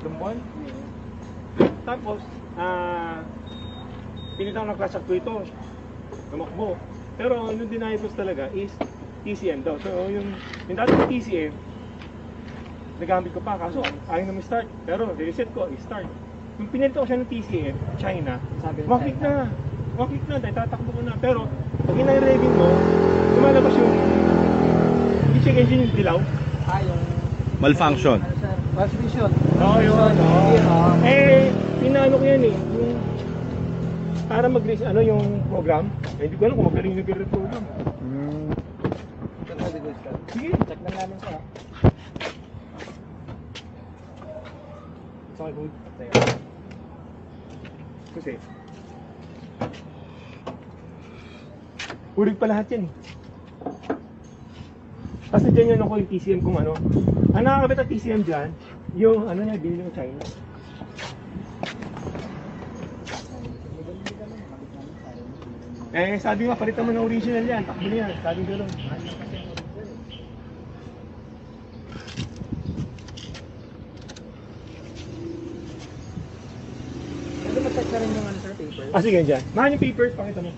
tatlong buwan. Tapos, pinitang ng class actuator. Tumakbo. Pero yung dinayos talaga is TCM daw. So yung dating TCM, nagamit ko pa. Kaso ayaw naman start. Pero reset ko, i-start. Nung pinilito ko siya ng TCM, China, 1 week na. 1 week na, dahil tatakbo ko na. Pero, pag inay-review mo, lumalabas yung check engine yung dilaw. Yung Malfunction. ano, sir? Transmission. Oo, yun. Pinano ko yan eh. Yung, para mag-release yung program. Hindi ko alam kung magaling yung program. Sige. Check lang namin siya. It's all good. Kasi, urig pa lahat yan eh. Kasi dyan yun ako yung TCM kung ano. Ang nakakabit ang TCM dyan, yung na, binili ng China. Sabi nga, palitan mo ng original yan. Takbo na yan. Sabi ko lang. Pwede ma-check na rin yung ano, sir, paper. Sige, dyan. Mahal yung papers, pakita mo.